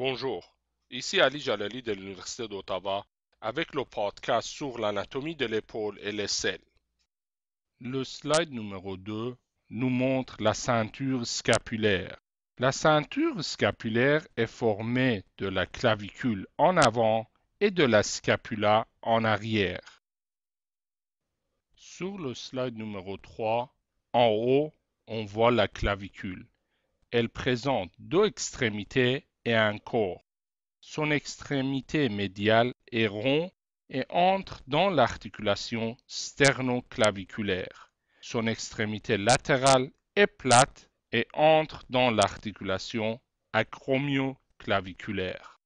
Bonjour, ici Ali Jalali de l'Université d'Ottawa avec le podcast sur l'anatomie de l'épaule et les selles. Le slide numéro 2 nous montre la ceinture scapulaire. La ceinture scapulaire est formée de la clavicule en avant et de la scapula en arrière. Sur le slide numéro 3, en haut, on voit la clavicule. Elle présente deux extrémités et un corps. Son extrémité médiale est ronde et entre dans l'articulation sternoclaviculaire. Son extrémité latérale est plate et entre dans l'articulation acromioclaviculaire.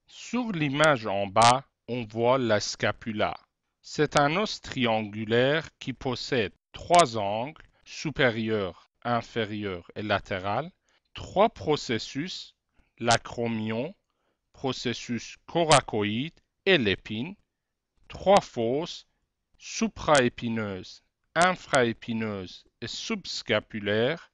Sur l'image en bas, on voit la scapula. C'est un os triangulaire qui possède trois angles, supérieur, inférieur et latéral, trois processus, l'acromion, processus coracoïde et l'épine, trois fosses, supraépineuse, infraépineuse et subscapulaire,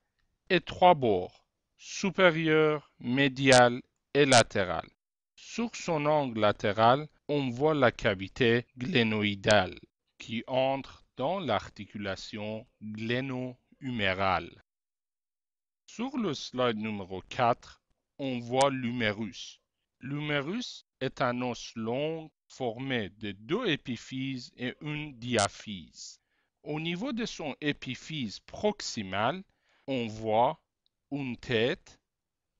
et trois bords, supérieur, médial et latéral. Sur son angle latéral, on voit la cavité glénoïdale qui entre dans l'articulation gléno-humérale. Sur le slide numéro 4, on voit l'humérus. L'humérus est un os long formé de deux épiphyses et une diaphyse. Au niveau de son épiphyse proximale, on voit une tête,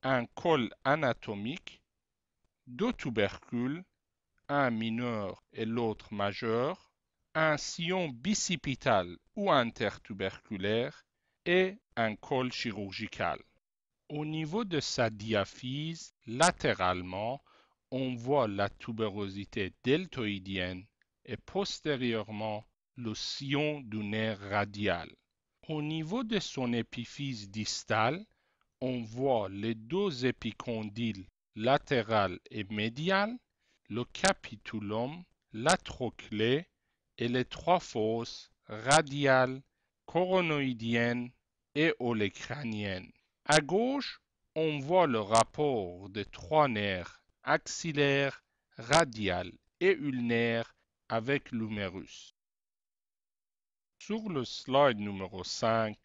un col anatomique, deux tubercules, un mineur et l'autre majeur, un sillon bicipital ou intertuberculaire et un col chirurgical. Au niveau de sa diaphyse, latéralement, on voit la tubérosité deltoïdienne et postérieurement le sillon du nerf radial. Au niveau de son épiphyse distale, on voit les deux épicondyles latéral et médial, le capitulum, la trochlée et les trois fosses radiale, coronoïdienne et olecranienne. À gauche, on voit le rapport des trois nerfs axillaire, radial et ulnaire avec l'humérus. Sur le slide numéro 5,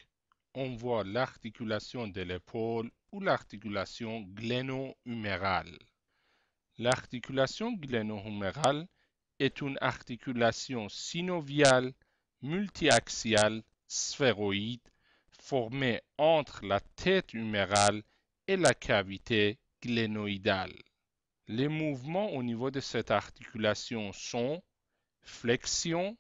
on voit l'articulation de l'épaule ou l'articulation gléno-humérale. L'articulation gléno-humérale est une articulation synoviale multiaxiale sphéroïde formée entre la tête humérale et la cavité glénoïdale. Les mouvements au niveau de cette articulation sont flexion,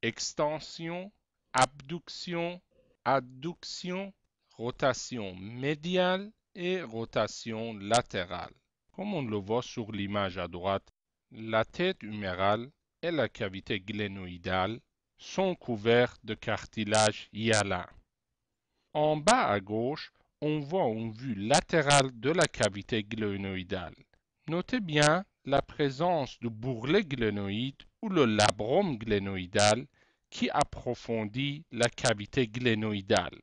extension, abduction, adduction, rotation médiale et rotation latérale. Comme on le voit sur l'image à droite, la tête humérale et la cavité glénoïdale sont couvertes de cartilage hyalin. En bas à gauche, on voit une vue latérale de la cavité glénoïdale. Notez bien la présence du bourrelet glénoïde ou le labrum glénoïdal qui approfondit la cavité glénoïdale.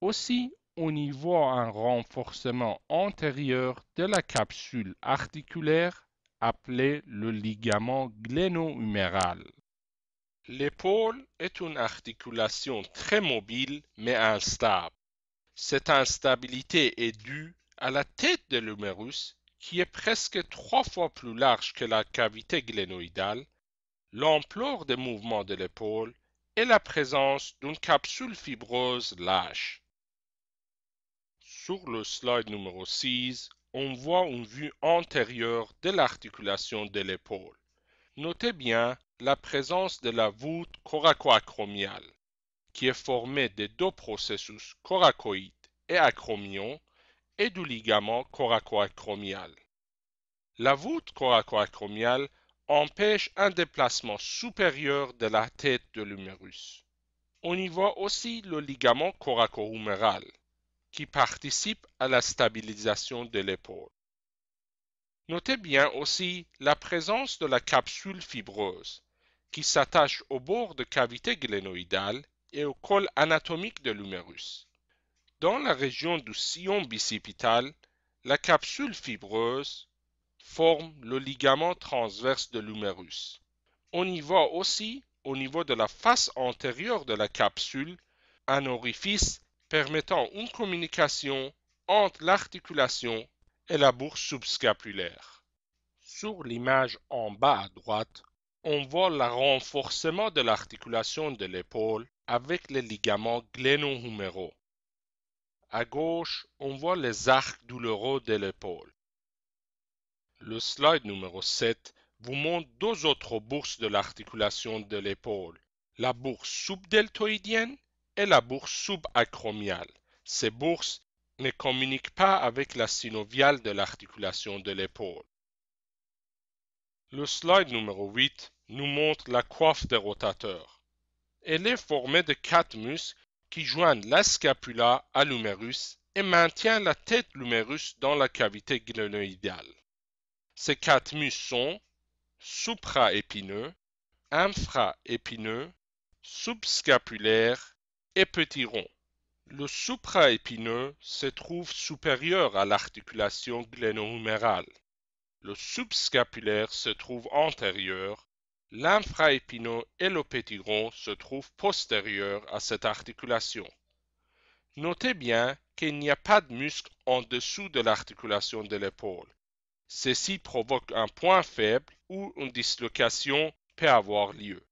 Aussi, on y voit un renforcement antérieur de la capsule articulaire appelé le ligament gléno-huméral. L'épaule est une articulation très mobile mais instable. Cette instabilité est due à la tête de l'humérus qui est presque 3 fois plus large que la cavité glénoïdale, l'ampleur des mouvements de l'épaule et la présence d'une capsule fibreuse lâche. Sur le slide numéro 6, on voit une vue antérieure de l'articulation de l'épaule. Notez bien la présence de la voûte coracoacromiale, qui est formée de deux processus coracoïde et acromion et du ligament coracoacromial. La voûte coracoacromiale empêche un déplacement supérieur de la tête de l'humérus. On y voit aussi le ligament coraco-huméral, qui participe à la stabilisation de l'épaule. Notez bien aussi la présence de la capsule fibreuse, qui s'attache au bord de cavité glénoïdale et au col anatomique de l'humérus. Dans la région du sillon bicipital, La capsule fibreuse forme le ligament transverse de l'humérus. On y voit aussi, au niveau de la face antérieure de la capsule, un orifice permettant une communication entre l'articulation et la bourse subscapulaire. Sur l'image en bas à droite, on voit le renforcement de l'articulation de l'épaule avec les ligaments gléno-huméraux. À gauche, on voit les arcs douloureux de l'épaule. Le slide numéro 7 vous montre deux autres bourses de l'articulation de l'épaule, la bourse subdeltoïdienne et la bourse subacromiale. Ces bourses ne communiquent pas avec la synoviale de l'articulation de l'épaule. Le slide numéro 8 nous montre la coiffe des rotateurs. Elle est formée de 4 muscles qui joignent la scapula à l'humérus et maintiennent la tête de l'humérus dans la cavité glénoïdale. Ces 4 muscles sont supraépineux, infraépineux, subscapulaire et petit rond. Le supraépineux se trouve supérieur à l'articulation gléno-humérale. Le subscapulaire se trouve antérieur, l'infraépineux et le petit rond se trouvent postérieurs à cette articulation. Notez bien qu'il n'y a pas de muscle en dessous de l'articulation de l'épaule. Ceci provoque un point faible où une dislocation peut avoir lieu.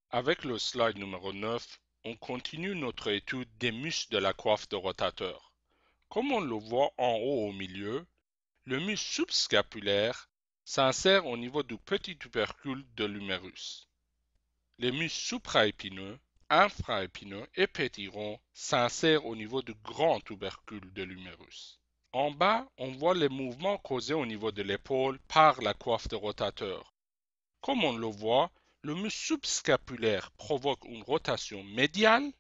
Avec le slide numéro 9, on continue notre étude des muscles de la coiffe de rotateur. Comme on le voit en haut au milieu, le muscle subscapulaire s'insère au niveau du petit tubercule de l'humérus. Les muscles supraépineux, infraépineux et petit rond s'insèrent au niveau du grand tubercule de l'humérus. En bas, on voit les mouvements causés au niveau de l'épaule par la coiffe de rotateur. Comme on le voit, le muscle subscapulaire provoque une rotation médiale,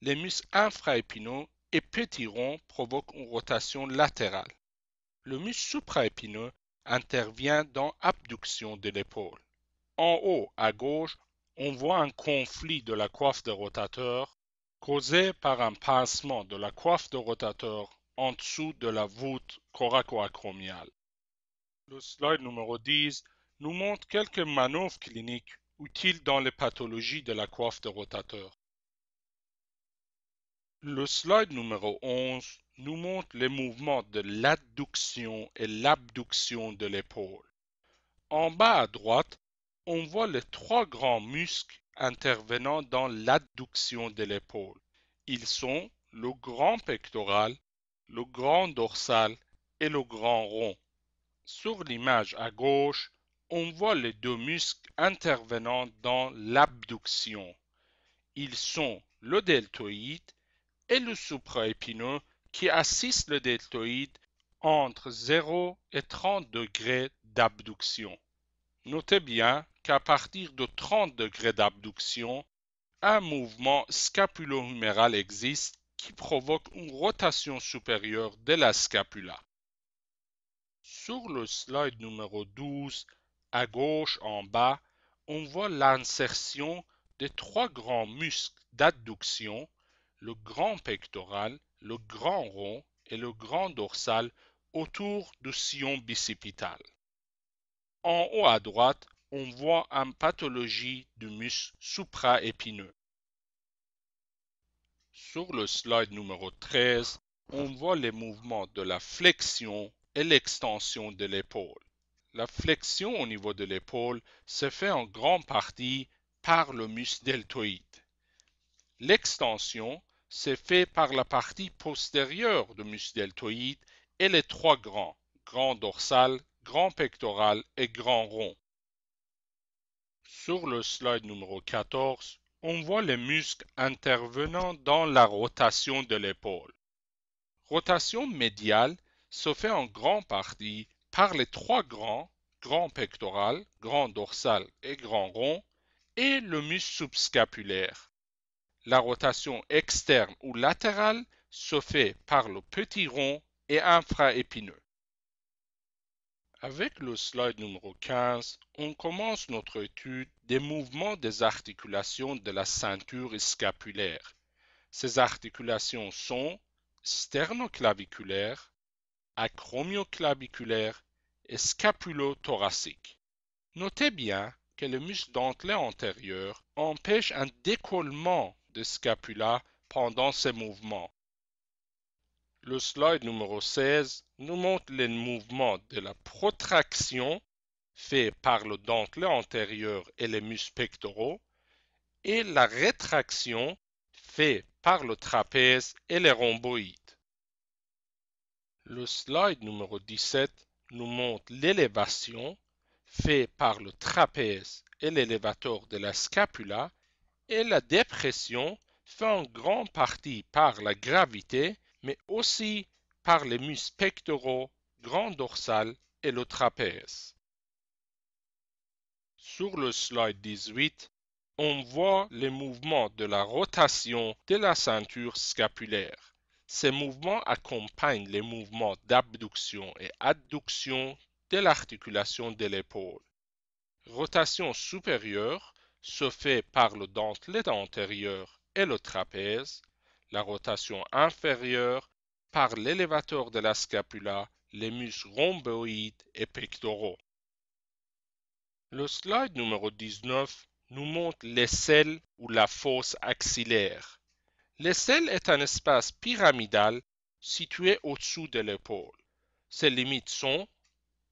les muscles infraépineux et petit rond provoquent une rotation latérale. Le muscle supraépineux intervient dans l'abduction de l'épaule. En haut à gauche, on voit un conflit de la coiffe de rotateur causé par un pincement de la coiffe de rotateur en dessous de la voûte coracoacromiale. Le slide numéro 10 nous montre quelques manœuvres cliniques utiles dans les pathologies de la coiffe de rotateur. Le slide numéro 11 nous montre les mouvements de l'adduction et l'abduction de l'épaule. En bas à droite, on voit les 3 grands muscles intervenant dans l'adduction de l'épaule. Ils sont le grand pectoral, le grand dorsal et le grand rond. Sur l'image à gauche, on voit les 2 muscles intervenant dans l'abduction. Ils sont le deltoïde et le supraépineux qui assistent le deltoïde entre 0 et 30 degrés d'abduction. Notez bien qu'à partir de 30 degrés d'abduction, un mouvement scapulo-huméral existe qui provoque une rotation supérieure de la scapula. Sur le slide numéro 12, à gauche en bas, on voit l'insertion des 3 grands muscles d'adduction, le grand pectoral, le grand rond et le grand dorsal autour du sillon bicipital. En haut à droite, on voit une pathologie du muscle supraépineux. Sur le slide numéro 13, on voit les mouvements de la flexion et l'extension de l'épaule. La flexion au niveau de l'épaule se fait en grande partie par le muscle deltoïde. L'extension se fait par la partie postérieure du muscle deltoïde et les 3 grands, grand dorsal, grand pectoral et grand rond. Sur le slide numéro 14, on voit les muscles intervenant dans la rotation de l'épaule. Rotation médiale se fait en grande partie par les 3 grands, grand pectoral, grand dorsal et grand rond, et le muscle subscapulaire. La rotation externe ou latérale se fait par le petit rond et infraépineux. Avec le slide numéro 15, on commence notre étude des mouvements des articulations de la ceinture scapulaire. Ces articulations sont sternoclaviculaires, acromioclaviculaire et scapulo-thoracique. Notez bien que le muscle dentelé antérieur empêche un décollement de scapula pendant ces mouvements. Le slide numéro 16 nous montre les mouvements de la protraction fait par le dentelé antérieur et les muscles pectoraux et la rétraction fait par le trapèze et les rhomboïdes. Le slide numéro 17 nous montre l'élévation fait par le trapèze et l'élévateur de la scapula et la dépression fait en grande partie par la gravité mais aussi par les muscles pectoraux, grand dorsal et le trapèze. Sur le slide 18, on voit les mouvements de la rotation de la ceinture scapulaire. Ces mouvements accompagnent les mouvements d'abduction et adduction de l'articulation de l'épaule. Rotation supérieure se fait par le dentelé antérieur et le trapèze. La rotation inférieure par l'élévateur de la scapula, les muscles rhomboïdes et pectoraux. Le slide numéro 19 nous montre l'aisselle ou la fosse axillaire. L'aisselle est un espace pyramidal situé au-dessous de l'épaule. Ses limites sont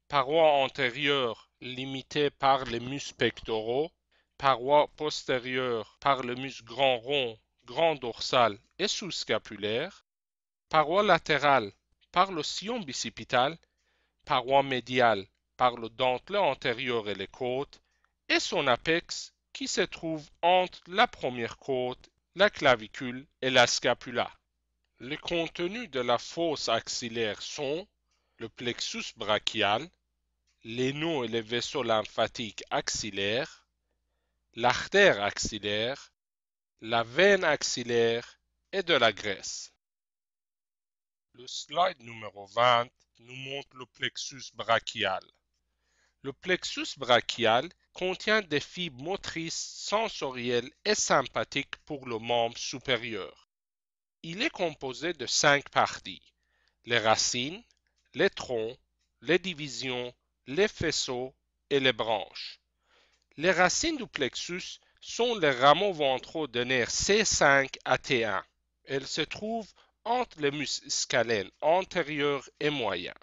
paroi antérieure limitée par les muscles pectoraux, paroi postérieure par le muscle grand rond, grand dorsal et sous-scapulaire, paroi latérale par le sillon bicipital, paroi médiale par le dentelé antérieur et les côtes, et son apex qui se trouve entre la première côte, la clavicule et la scapula. Les contenus de la fosse axillaire sont le plexus brachial, les nœuds et les vaisseaux lymphatiques axillaires, l'artère axillaire, la veine axillaire et de la graisse. Le slide numéro 20 nous montre le plexus brachial. Le plexus brachial contient des fibres motrices, sensorielles et sympathiques pour le membre supérieur. Il est composé de 5 parties: les racines, les troncs, les divisions, les faisceaux et les branches. Les racines du plexus sont les rameaux ventraux des nerfs C5 à T1. Elles se trouvent entre les muscles scalènes antérieurs et moyens.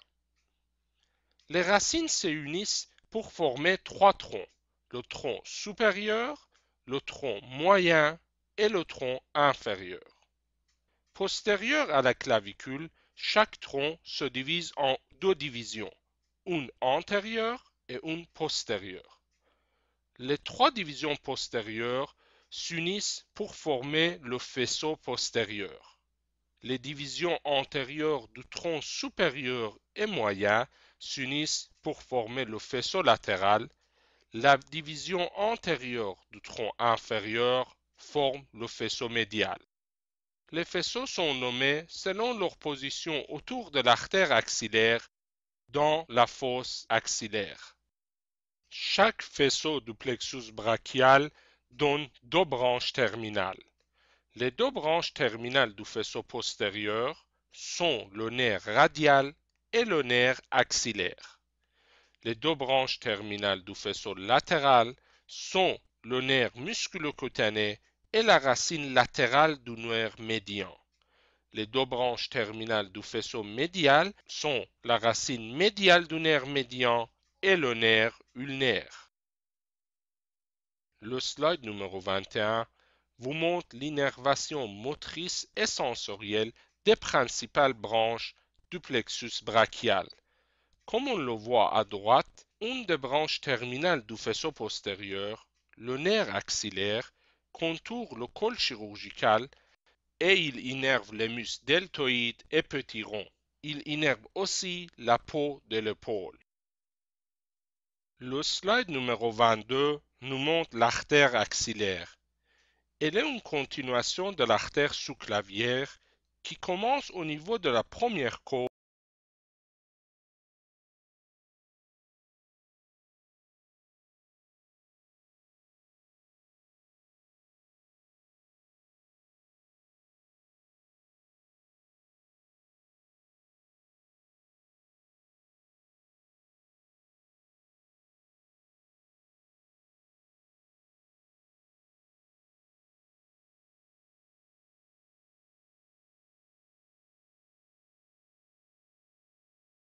Les racines se unissent pour former 3 troncs: le tronc supérieur, le tronc moyen et le tronc inférieur. Postérieur à la clavicule, chaque tronc se divise en 2 divisions, une antérieure et une postérieure. Les 3 divisions postérieures s'unissent pour former le faisceau postérieur. Les divisions antérieures du tronc supérieur et moyen s'unissent pour former le faisceau latéral. La division antérieure du tronc inférieur forme le faisceau médial. Les faisceaux sont nommés selon leur position autour de l'artère axillaire dans la fosse axillaire. Chaque faisceau du plexus brachial donne 2 branches terminales. Les 2 branches terminales du faisceau postérieur sont le nerf radial et le nerf axillaire. Les 2 branches terminales du faisceau latéral sont le nerf musculocutané et la racine latérale du nerf médian. Les 2 branches terminales du faisceau médial sont la racine médiale du nerf médian et le nerf ulnaire. Le slide numéro 21 vous montre l'innervation motrice et sensorielle des principales branches du plexus brachial. Comme on le voit à droite, une des branches terminales du faisceau postérieur, le nerf axillaire, contourne le col chirurgical et il innerve les muscles deltoïdes et petits ronds. Il innerve aussi la peau de l'épaule. Le slide numéro 22 nous montre l'artère axillaire. Elle est une continuation de l'artère sous-clavière qui commence au niveau de la première côte